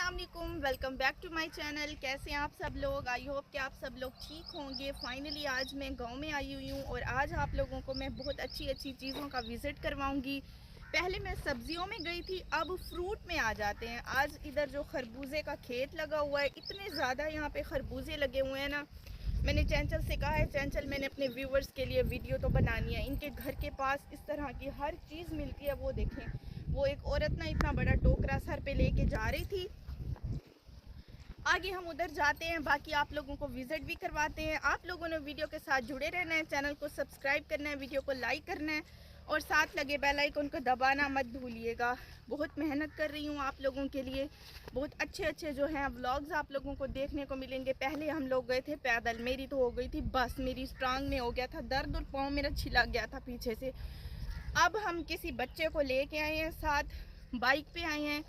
अस्सलामुअलैकुम, welcome back to my channel. कैसे हैं आप सब लोग? आई होप कि आप सब लोग ठीक होंगे। फाइनली आज मैं गांव में आई हुई हूँ और आज आप लोगों को मैं बहुत अच्छी अच्छी चीज़ों का विज़िट करवाऊंगी। पहले मैं सब्जियों में गई थी, अब फ्रूट में आ जाते हैं। आज इधर जो खरबूजे का खेत लगा हुआ है, इतने ज़्यादा यहाँ पे खरबूजे लगे हुए हैं ना। मैंने चंचल से कहा है, चंचल मैंने अपने व्यूवर्स के लिए वीडियो तो बनानी है। इनके घर के पास इस तरह की हर चीज़ मिलती है। वो देखें, वो एक औरत ना इतना बड़ा टोकरा सर पे लेके जा रही थी। आगे हम उधर जाते हैं, बाकी आप लोगों को विजिट भी करवाते हैं। आप लोगों ने वीडियो के साथ जुड़े रहना है, चैनल को सब्सक्राइब करना है, वीडियो को लाइक करना है और साथ लगे बेल आइकन को दबाना मत भूलिएगा। बहुत मेहनत कर रही हूँ आप लोगों के लिए। बहुत अच्छे अच्छे जो हैं व्लॉग्स आप लोगों को देखने को मिलेंगे। पहले हम लोग गए थे पैदल, मेरी तो हो गई थी बस, मेरी टांग में हो गया था दर्द और पाँव मेरा छिला गया था पीछे से। अब हम किसी बच्चे को लेके आए हैं, साथ बाइक पे आए हैं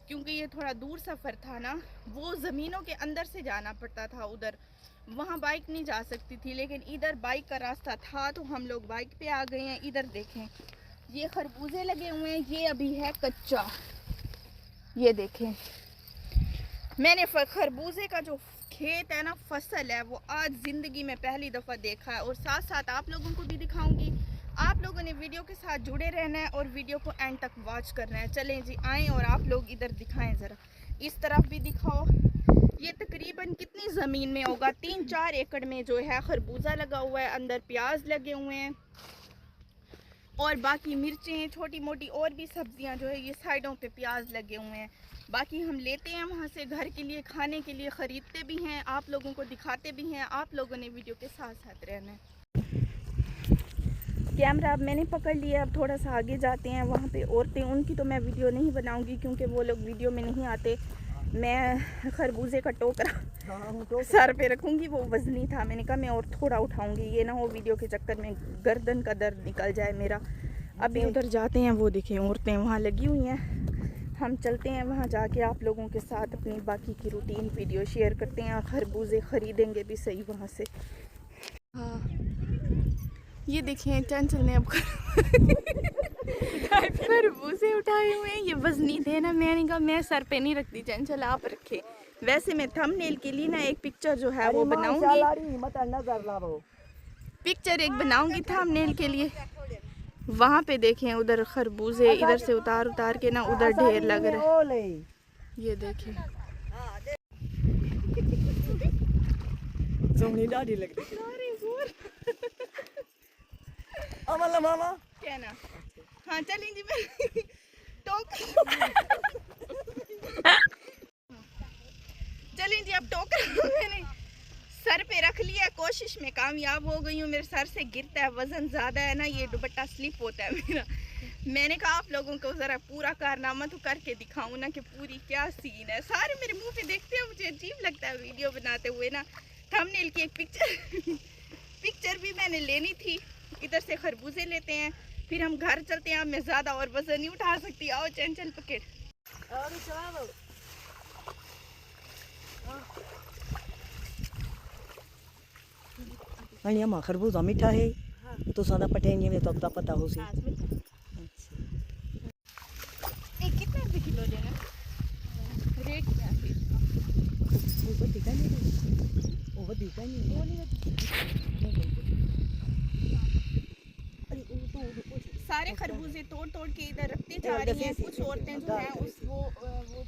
क्योंकि ये थोड़ा दूर सफ़र था ना। वो ज़मीनों के अंदर से जाना पड़ता था उधर, वहाँ बाइक नहीं जा सकती थी, लेकिन इधर बाइक का रास्ता था तो हम लोग बाइक पे आ गए हैं। इधर देखें, ये खरबूजे लगे हुए हैं, ये अभी है कच्चा। ये देखें, मैंने खरबूजे का जो खेत है ना, फसल है, वो आज ज़िंदगी में पहली दफ़ा देखा है और साथ साथ आप लोगों को भी दिखाऊंगी। आप लोगों ने वीडियो के साथ जुड़े रहना है और वीडियो को एंड तक वॉच करना है। चलें जी, आएँ और आप लोग इधर दिखाएं, ज़रा इस तरफ भी दिखाओ। ये तकरीबन कितनी ज़मीन में होगा, 3-4 एकड़ में जो है खरबूजा लगा हुआ है। अंदर प्याज लगे हुए हैं और बाकी मिर्चें, छोटी मोटी और भी सब्जियां जो है, ये साइडों पे प्याज लगे हुए हैं। बाकी हम लेते हैं वहाँ से घर के लिए, खाने के लिए ख़रीदते भी हैं, आप लोगों को दिखाते भी हैं। आप लोगों ने वीडियो के साथ साथ रहना है। कैमरा अब मैंने पकड़ लिया, अब थोड़ा सा आगे जाते हैं। वहाँ पे औरतें, उनकी तो मैं वीडियो नहीं बनाऊँगी क्योंकि वो लोग वीडियो में नहीं आते। मैं खरबूजे का टोकरा सर पे रखूँगी, वो वज़नी था, मैंने कहा मैं और थोड़ा उठाऊँगी, ये ना हो वीडियो के चक्कर में गर्दन का दर्द निकल जाए मेरा। अभी उधर जाते हैं, वो देखें औरतें वहाँ लगी हुई हैं। हम चलते हैं वहाँ, जाके आप लोगों के साथ अपनी बाकी की रूटीन वीडियो शेयर करते हैं। खरबूजे ख़रीदेंगे भी सही वहाँ से। हाँ, ये देखें चंचल ने अब खरबूजे उठाए हुए हैं। ये वजनी थे ना, मैंने कहा मैं सर पे नहीं रखती, चंचल आप रखे। वैसे मैं थंबनेल के लिए ना एक पिक्चर जो है वो बनाऊंगी, पिक्चर एक बनाऊंगी थंबनेल के लिए। वहाँ पे देखें, उधर खरबूजे इधर से उतार उतार के ना उधर ढेर लग रहा है। ये देखें, दाढ़ी लग रही मामा क्या ना। हाँ चलें जी, मैं चलें जी, अब टोकरा मैंने सर पे रख लिया, कोशिश में कामयाब हो गई हूँ। मेरे सर से गिरता है, वज़न ज़्यादा है ना, ये दुपट्टा स्लिप होता है मेरा। मैंने कहा आप लोगों को ज़रा पूरा कारनामा तो करके दिखाऊँ ना कि पूरी क्या सीन है। सारे मेरे मुंह पे देखते हैं, मुझे अजीब लगता है वीडियो बनाते हुए ना। थंबनेल की एक पिक्चर भी मैंने लेनी थी। इधर से खरबूजे लेते हैं, फिर हम घर चलते हैं। मैं ज़्यादा और वज़न नहीं उठा सकती। आओ चंचल पकड़। अनिया खरबूजा मीठा है। हाँ। तो सादा पटेंगे में तो अब पता हो सी। कितने रुपए किलो लेना? रेट क्या है इसका? वो दिखा नहीं, वो दिखा नहीं। सारे खरबूजे तोड़ तोड़ के इधर रखते जा रही हैं। कुछ औरतें जो हैं उस वो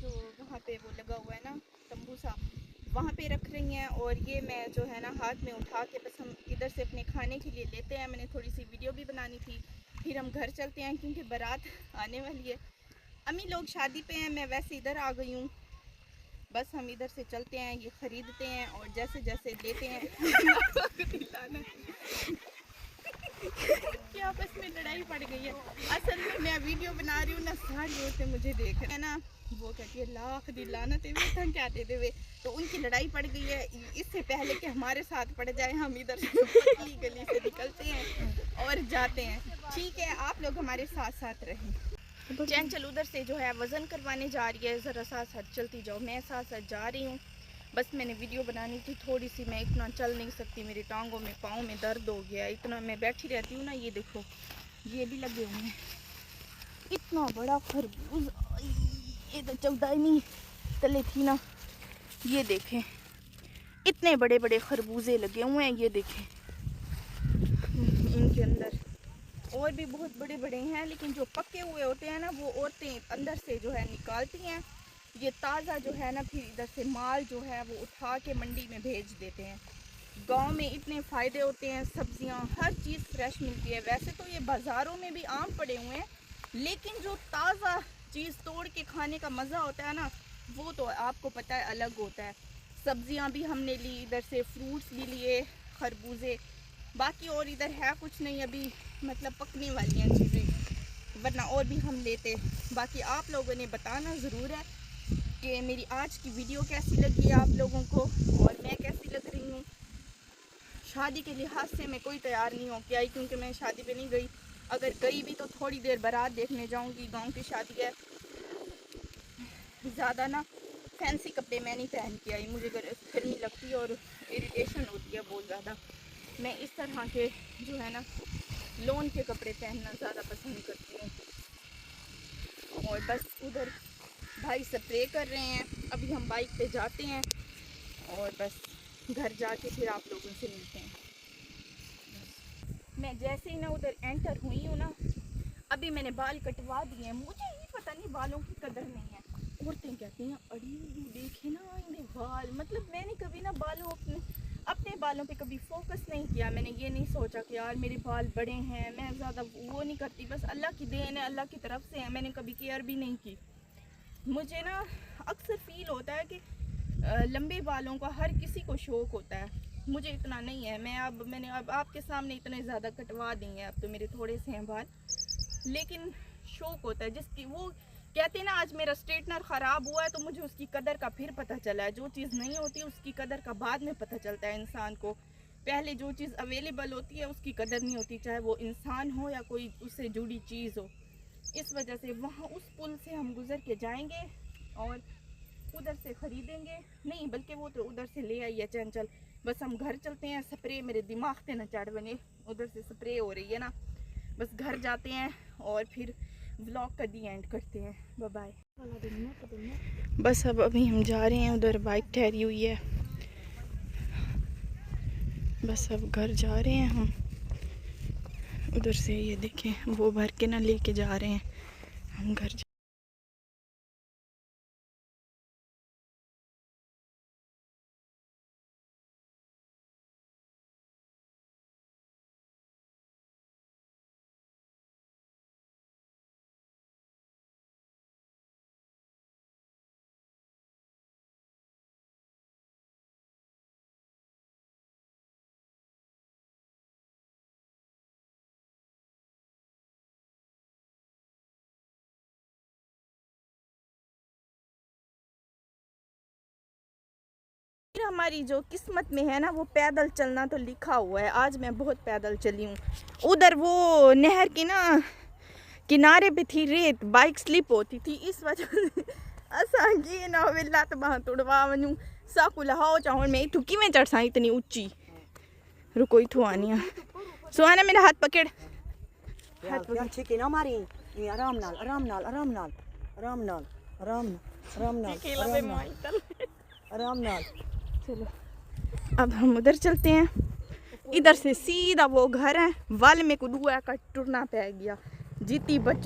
जो वहाँ पे वो लगा हुआ है ना तंबू सा, वहाँ पे रख रही हैं। और ये मैं जो है ना हाथ में उठा के बस हम इधर से अपने खाने के लिए लेते हैं। मैंने थोड़ी सी वीडियो भी बनानी थी, फिर हम घर चलते हैं क्योंकि बारात आने वाली है। अम्मी लोग शादी पे हैं, मैं वैसे इधर आ गई हूँ। बस हम इधर से चलते हैं, ये ख़रीदते हैं और जैसे जैसे लेते हैं कि आपस में लड़ाई पड़ गई है। असल में मैं वीडियो बना रही हूँ ना, सारी औरतें मुझे देख रहे हैं ना, वो कहती है लाख दी लानत है क्या दे देवे। तो उनकी लड़ाई पड़ गई है। इससे पहले कि हमारे साथ पड़ जाए, हम इधर से पतली गली से निकलते हैं और जाते हैं। ठीक है, आप लोग हमारे साथ साथ रहें। चंचल उधर से जो है वज़न करवाने जा रही है, ज़रा साथ साथ चलती जाओ, मैं साथ साथ जा रही हूँ। बस मैंने वीडियो बनानी थी थोड़ी सी, मैं इतना चल नहीं सकती, मेरी टांगों में पाँव में दर्द हो गया, इतना मैं बैठी रहती हूँ ना। ये देखो, ये भी लगे हुए हैं, इतना बड़ा खरबूज, ये तो चलता ही नहीं। तले थी ना, ये देखें इतने बड़े बड़े खरबूजे लगे हुए हैं। ये देखें इनके अंदर और भी बहुत बड़े बड़े हैं, लेकिन जो पके हुए होते हैं ना वो औरतें अंदर से जो है निकालती हैं। ये ताज़ा जो है ना फिर इधर से माल जो है वो उठा के मंडी में भेज देते हैं। गांव में इतने फ़ायदे होते हैं, सब्जियां हर चीज़ फ्रेश मिलती है। वैसे तो ये बाज़ारों में भी आम पड़े हुए हैं, लेकिन जो ताज़ा चीज़ तोड़ के खाने का मज़ा होता है ना, वो तो आपको पता है अलग होता है। सब्जियां भी हमने ली, इधर से फ्रूट्स भी लिए, खरबूजे, बाकी और इधर है कुछ नहीं अभी, मतलब पकने वाली हैं चीज़ें, वरना और भी हम लेते। बाकी आप लोगों ने बताना ज़रूर है कि मेरी आज की वीडियो कैसी लगी आप लोगों को और मैं कैसी लग रही हूँ। शादी के लिहाज से मैं कोई तैयार नहीं हो के आई, क्योंकि मैं शादी पे नहीं गई। अगर गई भी तो थोड़ी देर बारात देखने जाऊँगी। गांव की शादी है, ज़्यादा ना फैंसी कपड़े मैं नहीं पहन के आई, मुझे गर्मी लगती है और इरिटेशन होती है बहुत ज़्यादा। मैं इस तरह के जो है ना लोन के कपड़े पहनना ज़्यादा पसंद करती हूँ। और बस उधर भाई स्प्रे कर रहे हैं, अभी हम बाइक पे जाते हैं और बस घर जाके फिर आप लोगों से मिलते हैं। मैं जैसे ही ना उधर एंटर हुई हूँ ना, अभी मैंने बाल कटवा दिए हैं। मुझे ही पता नहीं बालों की कदर नहीं है। औरतें कहती हैं अरे देखे ना इन्हें बाल, मतलब मैंने कभी ना बालों अपने बालों पे कभी फोकस नहीं किया। मैंने ये नहीं सोचा कि यार मेरे बाल बड़े हैं, मैं ज़्यादा वो नहीं करती, बस अल्लाह की देन है, अल्लाह की तरफ से है। मैंने कभी केयर भी नहीं की। मुझे ना अक्सर फील होता है कि लंबे बालों का हर किसी को शौक़ होता है, मुझे इतना नहीं है। मैंने अब आपके सामने इतने ज़्यादा कटवा दी हैं, अब तो मेरे थोड़े से हैं बाल, लेकिन शौक़ होता है जिसकी। वो कहते हैं ना आज मेरा स्ट्रेटनर ख़राब हुआ है तो मुझे उसकी कदर का फिर पता चला है। जो चीज़ नहीं होती उसकी कदर का बाद में पता चलता है इंसान को। पहले जो चीज़ अवेलेबल होती है उसकी कदर नहीं होती, चाहे वो इंसान हो या कोई उससे जुड़ी चीज़ हो। इस वजह से वहाँ उस पुल से हम गुज़र के जाएंगे और उधर से ख़रीदेंगे, नहीं बल्कि वो तो उधर से ले आई है चंचल। बस हम घर चलते हैं। स्प्रे मेरे दिमाग पे न चढ़ बने, उधर से स्प्रे हो रही है ना, बस घर जाते हैं और फिर व्लॉग का दी एंड करते हैं। Bye bye. बस अब अभी हम जा रहे हैं, उधर बाइक ठहरी हुई है, बस अब घर जा रहे हैं हम। उधर से ये देखें वो भर के ना लेके जा रहे हैं, हम घर हमारी जो किस्मत में है ना वो पैदल चलना तो लिखा हुआ है। आज मैं बहुत पैदल चली हूँ। उधर वो नहर की ना किनारे पे थी रेत, बाइक स्लिप होती थी, इस वजह से असा ये ना वेला तो वहाँ तुड़वा वनूं साकू लहाओ चाहूँ मैं इतू कि चढ़सा इतनी ऊंची। रुको इतू आनी है सुहाना, मेरा हाथ पकड़, हाथ पकड़ ना मारी। आराम नाल आराम नाल आराम नाल आराम नाल आराम आराम नाल आराम नाल। चलो अब हम उधर चलते हैं। इधर से सीधा वो घर है, वाल में कुदुआ का टुरना पै गया जीती बच्चों।